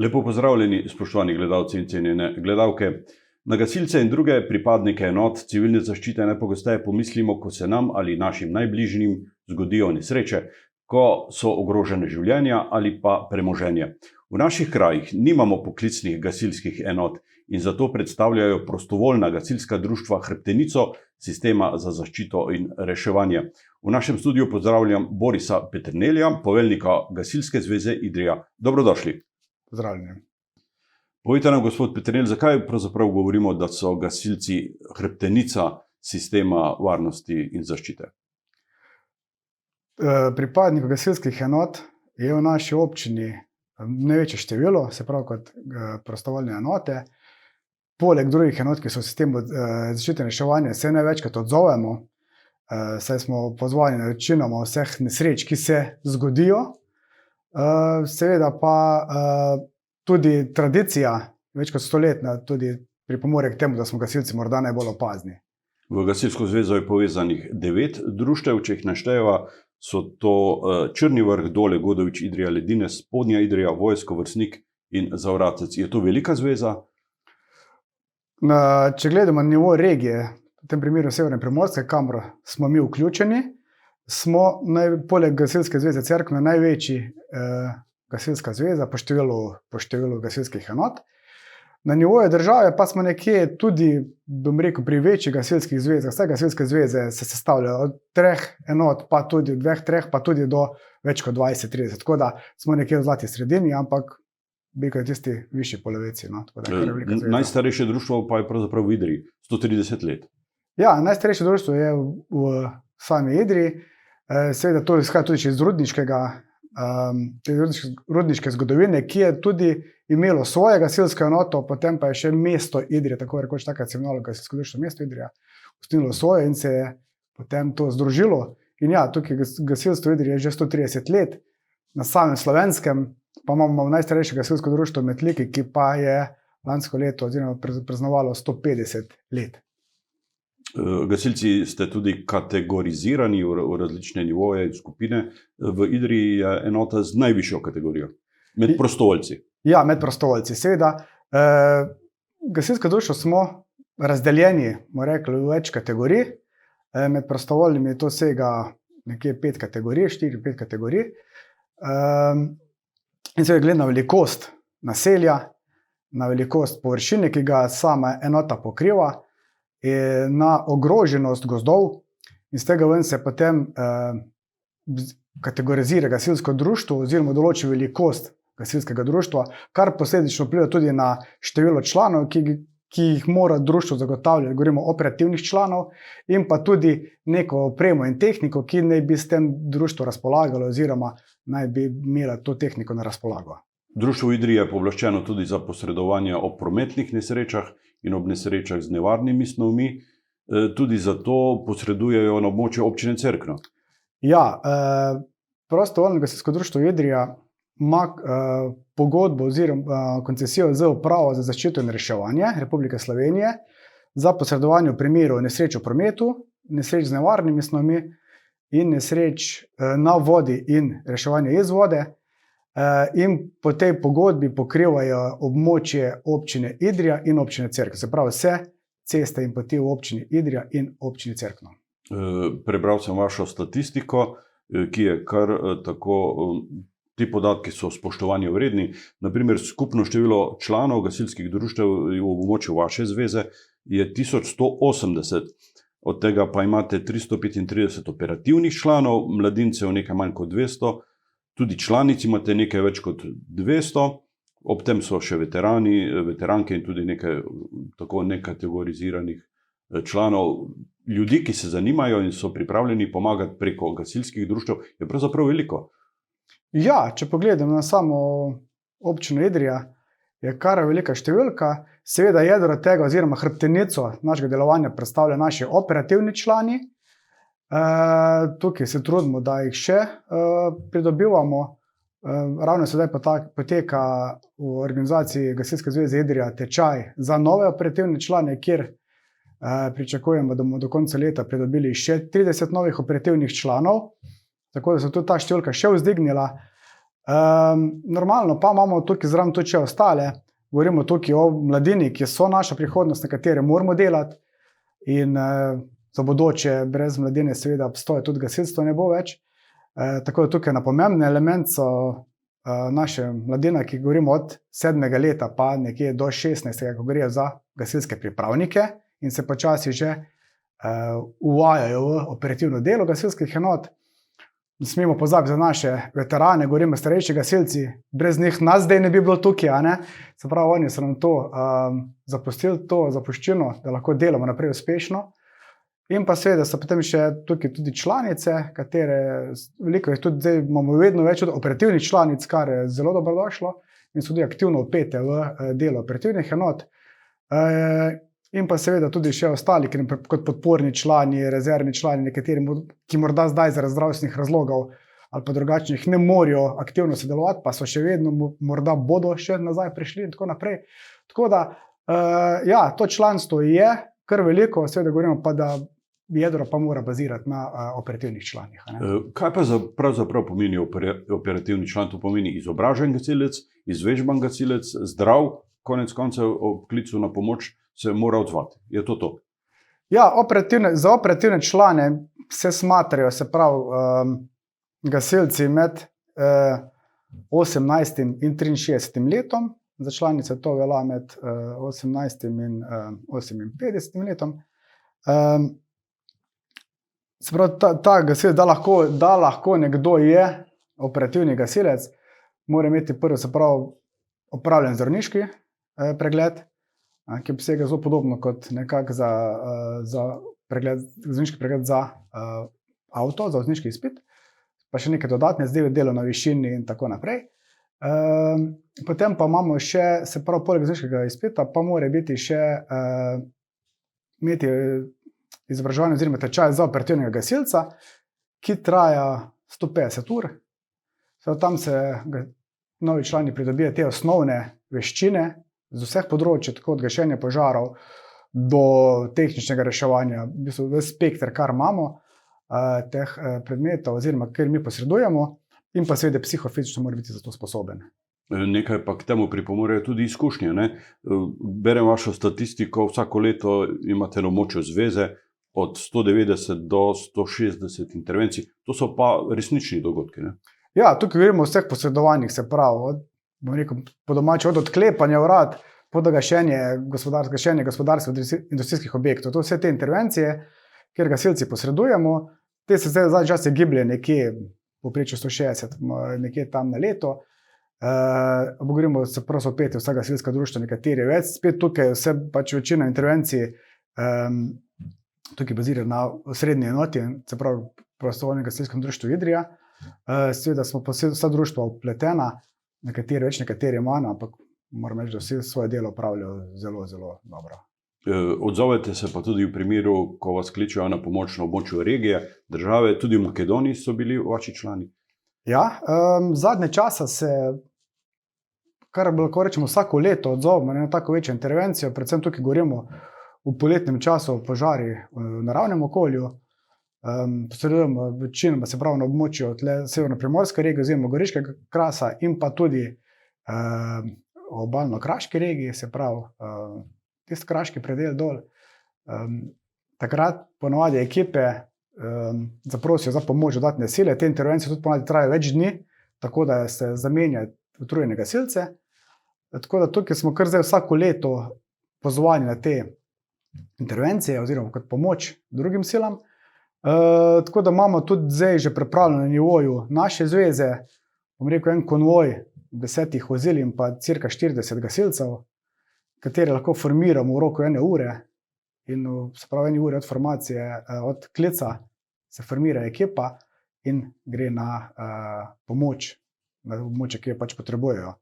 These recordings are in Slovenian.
Lepo pozdravljeni, spoštovani gledalci in cenjene gledalke. Na gasilce in druge pripadnike enot civilne zaščite najpogosteje pomislimo, ko se nam ali našim najbližjim zgodijo nesreče, ko so ogrožene življenja ali pa premoženje. V naših krajih nimamo poklicnih gasilskih enot in zato predstavljajo prostovoljna gasilska društva hrbtenico sistema za zaščito in reševanje. V našem studiu pozdravljam Borisa Peternelja, poveljnika Gasilske zveze Idrija. Dobrodošli. Pozdravljeni. Povejte nam, gospod Peternelj, zakaj pravzaprav govorimo, da so gasilci hrbtenica sistema varnosti in zaščite? Pripadnikov gasilskih enot je v naši občini največje število, se pravi kot prostovoljne enote. Poleg drugih enot, ki so v sistemu zaščite in reševanja, se največkrat odzovemo, saj smo pozvani na večinoma vseh nesreč, ki se zgodijo. Seveda pa tudi tradicija, več kot 100-letna, tudi pripomore k temu, da smo gasilci morda najbolj opazni. V Gasilsko zvezo je povezanih 9 društev, če jih naštejeva, so to Črni Vrh, Dole, Godovič, Idrija, Ledine, Spodnja Idrija, Vojsko, Vrstnik in Zavratec. Je to velika zveza? Če gledamo na nivo regije, v tem primeru Severne Primorske, kamor smo mi vključeni, smo poleg Gasilske zveze Cerkno največji gasilska zveza po številu gasilskih enot. Na nivoju države pa smo nekje tudi, bom rekel, pri večjih gasilskih zvezah. Vse gasilske zveze se sestavljajo od 3 enot, pa tudi od 2-3, pa tudi do več kot 20-30. Tako da smo nekje v zlati sredini, ampak bi kot tisti višji polovici. No? Najstarejše društvo pa je pravzaprav v Idriji, 130 let. Ja, najstarejše društvo je v sami Idriji. Seveda to izhaja tudi iz rudniške zgodovine, ki je tudi imelo svoje gasilsko enoto, potem pa je še mesto Idrija, tako rekoč takrat se imenovalo gasilsko društvo mesto Idrija, ustalilo svoje in se je potem to združilo. In ja, tukaj gasilstvo Idrije je že 130 let, na samem Slovenskem pa imamo najstarejše gasilsko društvo Metliki, ki pa je lansko leto oziroma praznovalo 150 let. Gasilci ste tudi kategorizirani v različne nivoje in skupine. V Idriji je enota z najvišjo kategorijo, med prostovoljci. Ja, med prostovoljci. Seveda, gasilsko društvo smo razdeljeni, bomo rekli, v več kategorij. Med prostovoljnimi to sega nekje 5 kategorij, 4-5 kategorij. In seveda glede na velikost naselja, na velikost površine, ki ga sama enota pokriva, na ogroženost gozdov in z tega ven se potem kategorizira gasilsko društvo oziroma določi velikost gasilskega društva, kar posledično vpliva tudi na število članov, ki jih mora društvo zagotavljati, govorimo o operativnih članov, in pa tudi neko opremo in tehniko, ki naj bi s tem društvo razpolagalo oziroma naj bi imela to tehniko na razpolago. Društvo Idrija je pooblaščeno tudi za posredovanje ob prometnih nesrečah in ob nesrečah z nevarnimi snovmi. Tudi zato posredujejo na območju občine Cerkno. Ja, prostovoljno gasilsko društvo Idrija ima pogodbo oziroma koncesijo z Upravo za zaščito in reševanje Republike Slovenije za posredovanje v primeru nesreč v prometu, nesreč z nevarnimi snovmi in nesreč na vodi in reševanje iz vode. In po tej pogodbi pokrivajo območje občine Idrija in občine Cerkno. Se pravi vse ceste in poti v občini Idrija in občini Cerkno. Prebral sem vašo statistiko, ki je kar tako, ti podatki so spoštovanja vredni. Naprimer, skupno število članov gasilskih društev v območju vaše zveze je 1180, od tega pa imate 335 operativnih članov, mladincev nekaj manj kot 200, tudi članic imate nekaj več kot 200, ob tem so še veterani, veteranke in tudi nekaj tako nekategoriziranih članov. Ljudi, ki se zanimajo in so pripravljeni pomagati preko gasilskih društev, je pravzaprav veliko. Ja, če pogledam na samo občino Idrija, je kar velika številka. Seveda jedro tega oziroma hrbtenico našega delovanja predstavlja naši operativni člani. Tukaj se trudimo, da jih še pridobivamo. Ravno sedaj poteka v organizaciji Gasilske zveze Idrija tečaj za nove operativne člane, kjer pričakujemo, da bomo do konca leta pridobili še 30 novih operativnih članov, tako da se tudi ta številka še vzdignila. Normalno pa imamo tukaj zraven tudi še ostale. Govorimo tukaj o mladini, ki so naša prihodnost, na katere moramo delati in za bodoče brez mladine seveda obstoja tudi gasilstvo ne bo več. Tako da tukaj na pomemben element so naše mladina, ki govorimo od 7. leta pa nekje do 16. ko gre za gasilske pripravnike in se počasi že uvajajo v operativno delo gasilskih enot. Ne smemo pozabiti za naše veterane, govorimo starejši gasilci, brez njih nas zdaj ne bi bilo tukaj, a ne? Se pravi, oni so nam to zapustili, to zapuščino, da lahko delamo naprej uspešno. In pa seveda so potem še tukaj tudi članice, katere veliko jih tudi zdaj imamo vedno več od operativnih članic, kar je zelo dobrodošlo in so tudi aktivno vpete v delo operativnih enot. In pa seveda tudi še ostali, kot podporni člani, rezervni člani, nekateri, ki morda zdaj zaradi zdravstvenih razlogov ali pa drugačnih ne morajo aktivno sodelovati, pa so še vedno, morda bodo še nazaj prišli in tako naprej. Tako da, ja, to članstvo je kar veliko, seveda govorimo pa, da jedro pa mora bazirati na operativnih članih. Kaj pa pravzaprav pomeni operativni član? To pomeni izobražen gasilec, izvežban gasilec, zdrav, konec koncev ob klicu na pomoč se mora odzvati. Je to to? Ja, za operativne člane se smatrajo, se pravi, gasilci med 18 in 63 letom, za članice to velja med 18 in 58 letom. Se pravi, ta gasilec, da lahko nekdo je operativni gasilec, mora imeti prvo, se pravi, opravljen zdravniški pregled, ki obsega zelo podobno kot nekako za zdravniški pregled za avto, za vozniški izpit, pa še neke dodatne zadeve, delo na višini in tako naprej. Potem pa imamo še, se pravi, poleg zdravniškega izpita, pa mora biti še imeti izobraževanje oziroma tečaj za operativnega gasilca, ki traja 150 ur. Tam se novi člani pridobijo te osnovne veščine z vseh področij, tako od gašenja požarov do tehničnega reševanja, v bistvu ves spekter, kar imamo, teh predmetov oziroma kjer mi posredujemo, in pa seveda psihofizično mora biti za to sposoben. Nekaj pa k temu pripomorejo tudi izkušnje, ne? Berem vašo statistiko, vsako leto imate na območju zveze od 190 do 160 intervencij. To so pa resnični dogodki, ne? Ja, tukaj govorimo o vseh posredovanjih, se pravi, bom rekel, po domače, od odklepanja vrat, po gašenje gospodarskih industrijskih objektov. To vse te intervencije, kjer gasilci posredujemo, te se zdaj čase giblje nekje, povprečju 160, nekje tam na leto. Govorimo, se prav so pete vsa gasilska društva, nekateri več, spet tukaj vse, pač večina intervencij tukaj bazira na srednji enoti, se pravi prostovoljnem gasilskem društvu Idrija. Seveda smo pa vsa društva vpletena, nekateri več, nekateri manj, ampak moram reči, da vsi svoje delo opravljajo zelo, zelo dobro. Odzovete se pa tudi v primeru, ko vas kličejo na pomoč na območju regije, države, tudi v Makedoniji so bili vaši člani? Ja, zadnje časa se, kar lahko rečemo, vsako leto odzovemo na tako večjo intervencijo, predvsem tukaj govorimo v poletnem času o požari v naravnem okolju. Posredujemo večinoma, se pravi, na območju severno-primorske regije oziroma Goriškega krasa in pa tudi obalno-kraški regiji, se pravi, tisti kraški predel dol. Takrat ponovadi ekipe zaprosijo za pomoč dodatne sile, te intervencije tudi ponovadi trajajo več dni, tako da se zamenja utrujene gasilce. Tako da tukaj smo kar zdaj vsako leto pozvani na te intervencije oziroma kot pomoč drugim silam. Tako da imamo tudi zdaj že pripravljeno na nivoju naše zveze, bom rekel, en konvoj 10 vozil in pa cirka 40 gasilcev, kateri lahko formiramo v roku 1 ure in se pravi 1 ure od formacije, od klica se formira ekipa in gre na pomoč, na območje, ki jo pač potrebujejo.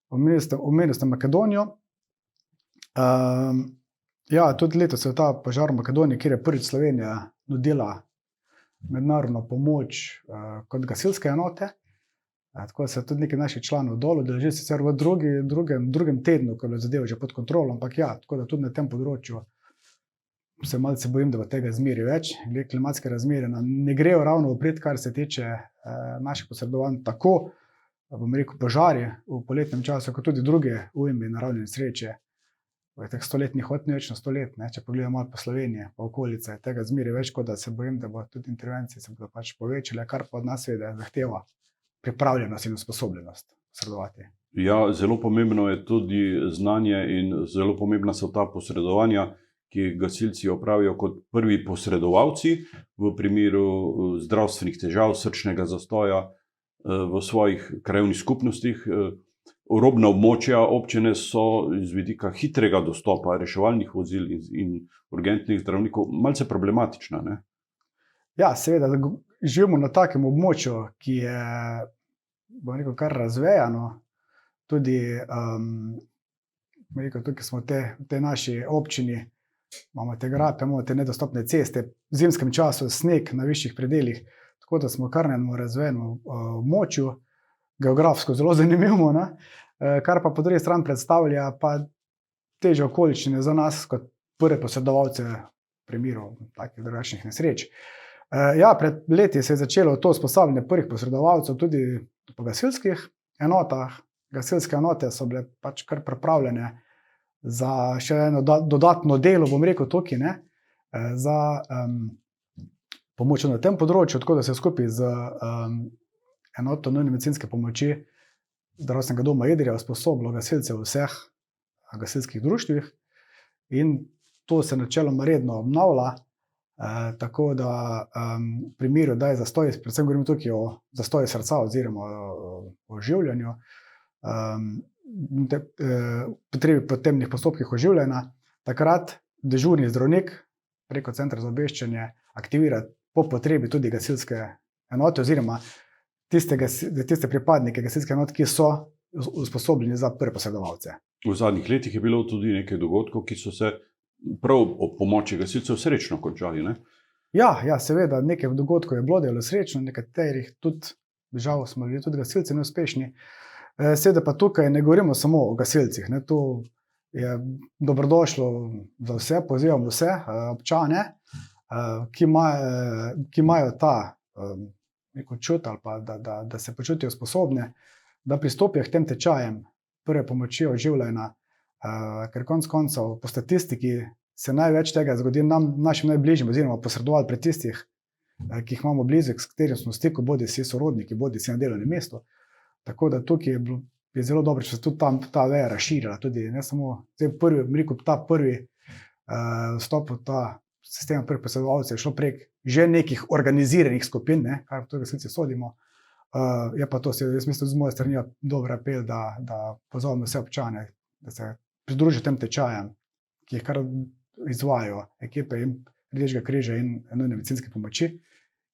Omenil ste Makedonijo. Ja, tudi letos je ta požar v Makedoniji, kjer je prvič Slovenija nudila mednarodno pomoč kot gasilske enote. Tako da se tudi nekaj naših članov dol udeleži, sicer v drugem tednu, ko je zadeva že pod kontrolo, ampak ja, tako da tudi na tem področju se malce bojim, da bo tega zmeri več. Klimatske razmere nam ne grejo ravno v prid, kar se tiče naših posredovanj, tako bom rekel, požari v poletnem času, kot tudi druge ujme, naravne nesreče. V teh 100-letnih hod ni več na 100 let, ne? Če pogledamo malo po Sloveniji, pa okolice, tega zmeri več, kot da se bojim, da bo tudi intervencije se bodo pač povečale, kar pa od nas seveda zahteva pripravljenost in usposobljenost posredovati. Ja, zelo pomembno je tudi znanje in zelo pomembna so ta posredovanja, ki gasilci opravijo kot prvi posredovalci v primeru zdravstvenih težav, srčnega zastoja v svojih krajevnih skupnostih. Obrobna območja občine so iz vidika hitrega dostopa reševalnih vozil in urgentnih zdravnikov malce problematična, ne? Ja, seveda, živimo na takem območju, ki je, bom rekel, kar razvejano. Tudi, bom rekel, tukaj smo v tej naši občini, imamo te grape, imamo te nedostopne ceste, v zimskem času sneg na višjih predelih, tako da smo kar na enem razvejenem območju, geografsko zelo zanimivo, ne? Kar pa po drugi strani predstavlja pa težje okoliščine za nas kot prve posredovalce v primeru takih drugačnih nesreč. Ja, pred leti se je začelo to usposabljanje prvih posredovalcev tudi po gasilskih enotah. Gasilske enote so bile pač kar pripravljene za še eno dodatno delo, bom rekel tukaj, ne? Za pomoč na tem področju, tako da se skupaj z enoto nujne medicinske pomoči Zdravstvenega doma Idrija usposobilo gasilce v vseh gasilskih društvih in to se načeloma redno obnavlja, tako da v primeru, da je zastoj, predvsem govorimo tukaj o zastoju srca oziroma o oživljanju, potrebi po temnih postopkih oživljanja, takrat dežurni zdravnik preko centra za obveščanje aktivira po potrebi tudi gasilske enote oziroma tiste pripadnike gasilske enote, ki so usposobljeni za prve posredovalce. V zadnjih letih je bilo tudi nekaj dogodkov, ki so se prav ob pomoči gasilcev srečno končali, ne? Ja, seveda, nekaj dogodkov je bilo, da je bilo srečno, nekaterih tudi, žal smo bili tudi gasilci neuspešni. Seveda pa tukaj ne govorimo samo o gasilcih, ne? To je dobrodošlo za vse, pozivam vse občane, ki imajo ta neko čut ali pa da se počutijo sposobne, da pristopijo k tem tečajem prve pomoči oživljanja, ker konec koncev po statistiki se največ tega zgodi našim najbližjim oziroma posredovati pri tistih, ki jih imamo blizu, s katerim smo v stiku, bodisi sorodniki, bodisi na delovnem mestu. Tako da tukaj je zelo dobro, če se tudi ta veja razširila, tudi ne samo ta prvi vstop v ta sistem prvih posredovalcev je šlo prek že nekih organiziranih skupin, ne, kar v to gasilci sodimo. Je pa to, jaz mislim, z moje strani dober apel, da pozovemo vse občane, da se pridružijo tem tečajem, ki jih kar izvajajo ekipe in Rdečega križa in nujne medicinske pomoči,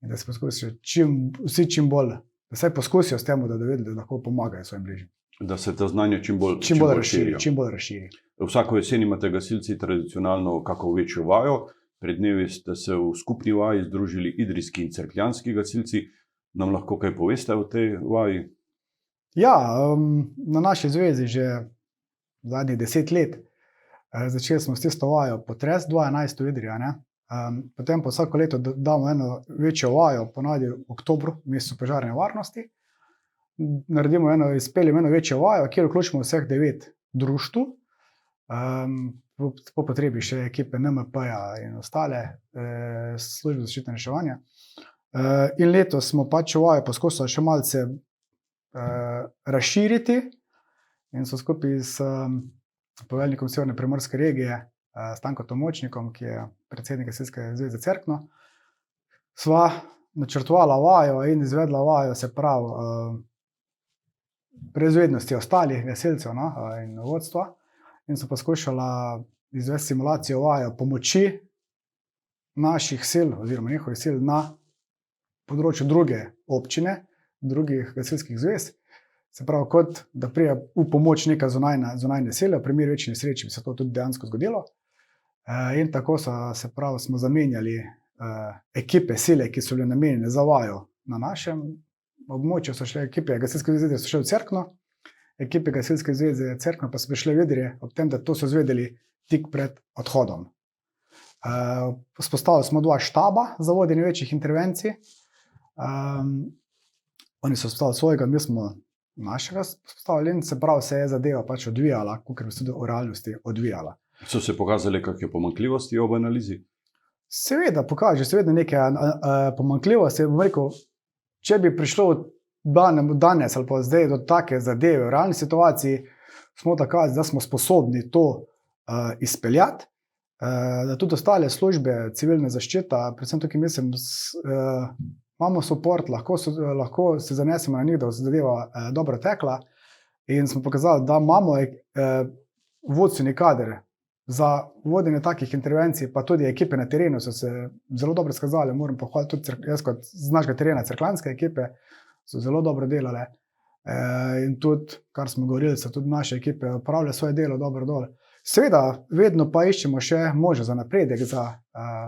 in da se poskusijo vsi čim bolj, da vsaj poskusijo s tem, da vedeli, da lahko pomagajo svojim bližnjim. Da se ta znanja čim bolj razširi. Vsako jesen imate gasilci tradicionalno kako večjo vajo. Pred dnevi ste se v skupni vaji združili idrijski in cerkljanski gasilci. Nam lahko kaj poveste o tej vaji? Ja, na naši zvezi že zadnjih 10 let. Začeli smo s tisto vajo Potres 2011 v Idriji, ne? Potem pa vsako leto damo eno večjo vajo, ponavadi v oktobru, v mesecu požarne varnosti. Izpeljemo eno večjo vajo, kjer vključimo vseh 9 društev, po potrebi še ekipe NMP-ja in ostale službe za zaščito in reševanje. In letos smo pač vajo poskusili še malce razširiti in so skupaj s poveljnikom Severne primorske regije, Stankom Močnikom, ki je predsednik Gasilske zveze Cerkno, sva načrtovala vajo in izvedla vajo, se pravi, brez vednosti ostalih gasilcev in vodstva, in so poskušala izvesti simulacijo vajo pomoči naših sil oziroma njihovih sil na področju druge občine, drugih gasilskih zvez. Se pravi, kot da pride v pomoč neka zunajna sila, v primeru večje nesreče bi se to tudi dejansko zgodilo. In tako smo zamenjali ekipe sile, ki so bile namenjene za vajo na našem območju, so šle ekipe Gasilske zveze, so šle v Cerkno, ekipe Gasilske zveze Cerkno pa so prišle v Idrije, ob tem, da to so izvedeli tik pred odhodom. Vzpostavili smo 2 štaba za vodenje večjih intervencij. Oni so vzpostavili svojega, mi smo našega postavljenja, se pravi, se je zadeva pač odvijala, kot bi se tudi v realnosti odvijala. So se pokazale kakšne pomanjkljivosti ob analizi? Seveda pokaže neke pomanjkljivosti. Bom rekel, če bi prišlo danes ali pa zdaj do take zadeve v realni situaciji, smo dokazali, da smo sposobni to izpeljati, da tudi ostale službe, civilna zaščita, predvsem tukaj mislim, imamo support, lahko se zanesemo na njih, da bo zadeva dobro tekla, in smo pokazali, da imamo vodstveni kader za vodenje takih intervencij, pa tudi ekipe na terenu so se zelo dobro skazali. Moram pohvaliti tudi jaz kot z našega terena, cerkljanske ekipe so zelo dobro delale, in tudi, kar smo govorili, so tudi naše ekipe opravljale svoje delo dobro dol. Seveda, vedno pa iščemo še možnost za napredek, za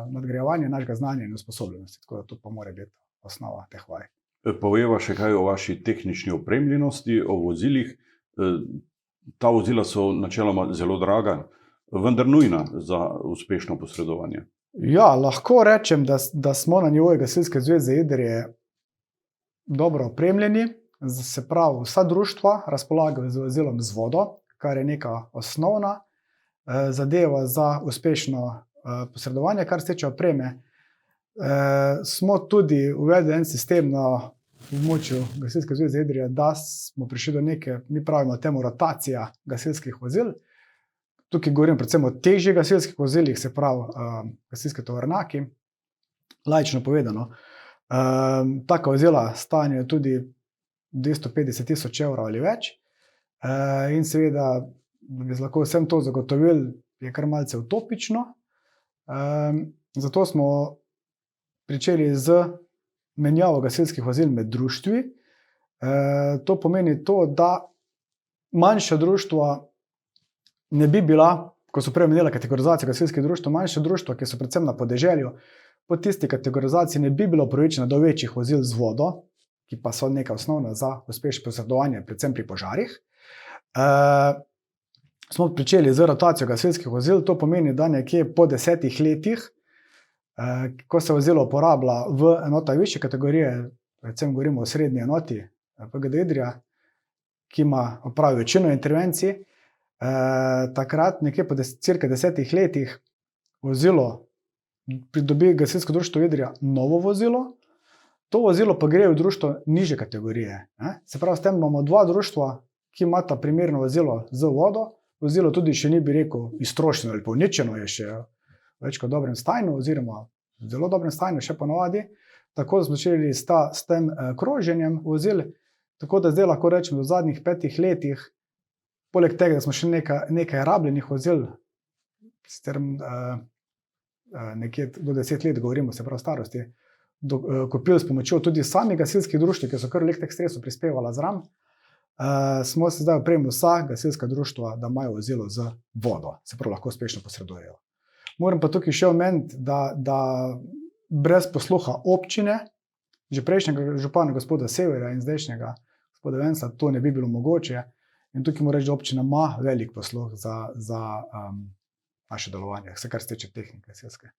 nadgrajevanje našega znanja in usposobljenosti, tako da to pa mora biti osnova teh vaj. Povejva še kaj o vaši tehnični opremljenosti, o vozilih. Ta vozila so načeloma zelo draga, vendar nujna za uspešno posredovanje. Ja, lahko rečem, da smo na nivoju Gasilske zveze Idrije dobro opremljeni, se pravi, vsa društva razpolagajo z vozilom z vodo, kar je neka osnovna zadeva za uspešno posredovanje, kar se tiče opreme. Smo tudi uvedli en sistem na območju Gasilske zveze Idrije, da smo prišli do neke, mi pravimo temu, rotacija gasilskih vozil. Tukaj govorim predvsem o težjih gasilskih vozilih, se pravi gasilski tovornjaki, laično povedano. Taka vozila stanejo tudi 250.000 evrov ali več, in seveda, da bi lahko vsem to zagotovili, je kar malce utopično. Zato smo pričeli z menjavo gasilskih vozil med društvi. To pomeni to, da manjša društva ne bi bila, ko so prej omenila kategorizacijo gasilskih društv, manjša društva, ki so predvsem na podeželju, po tisti kategorizaciji ne bi bilo upravičena do večjih vozil z vodo, ki pa so neka osnovna za uspešno posredovanje, predvsem pri požarih. Smo pričeli z rotacijo gasilskih vozil, to pomeni, da nekje po 10 letih, ko se vozilo uporablja v enota višje kategorije, predvsem govorimo o srednji enoti PGD Idrija, ki ima opravi večino intervencij, takrat nekje po cirka 10 letih vozilo pridobi Gasilsko društvo Idrija novo vozilo, to vozilo pa gre v društvo nižje kategorije. Se pravi, s tem imamo dva društva, ki imata primerno vozilo z vodo, vozilo tudi še ni, bi rekel, iztrošeno ali uničeno, je še več kot dobrem stanju, oziroma v zelo dobrem stanju še ponavadi. Tako da smo začeli s tem kroženjem vozil, tako da zdaj lahko rečem, da v zadnjih 5 letih, poleg tega, da smo še nekaj rabljenih vozil, sicer nekje do 10 let govorimo, se pravi starosti, kupili s pomočjo tudi samih gasilskih društv, ki so kar velik teh stresov prispevala zraven, smo se zdaj opremili vsa gasilska društva, da imajo vozilo z vodo, se pravi lahko uspešno posredujejo. Moram pa tukaj še omeniti, da brez posluha občine, že prejšnjega župana gospoda Severja in zdajšnjega gospoda Vensa, to ne bi bilo mogoče. In tukaj moram reči, da občina ima velik posluh za naše delovanje, vse kar se tiče tehnike gasilske.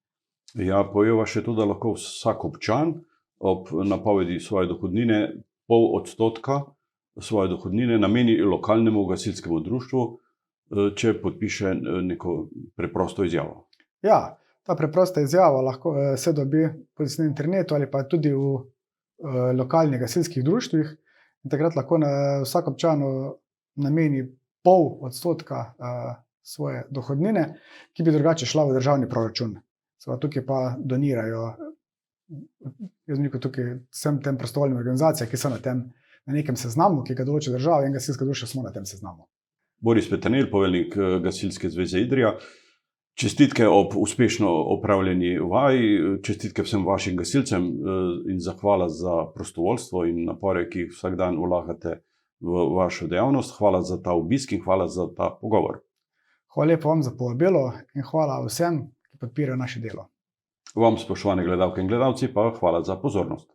Ja, poveva še to, da lahko vsak občan ob napovedi svoje dohodnine 0,5% svoje dohodnine nameni lokalnemu gasilskemu društvu, če podpiše neko preprosto izjavo. Ja, ta preprosta izjava lahko se dobi na internetu ali pa tudi v lokalnih gasilskih društvih, in takrat lahko vsak občan nameni 0,5% svoje dohodnine, ki bi drugače šla v državni proračun. Tukaj pa donirajo, jaz bi rekel, tukaj vsem tem prostovoljnim organizacijam, ki so na nekem seznamu, ki ga določi država, in gasilska društva smo na tem seznamu. Boris Petanel, poveljnik Gasilske zveze Idrija, čestitke ob uspešno opravljeni vaji, čestitke vsem vašim gasilcem in zahvala za prostovoljstvo in napore, ki jih vsak dan vlagate v vašo dejavnost. Hvala za ta obisk in hvala za ta pogovor. Hvala lepa vam za povabilo in hvala vsem, ki podpirajo naše delo. Vam, spoštovane gledalke in gledalci, pa hvala za pozornost.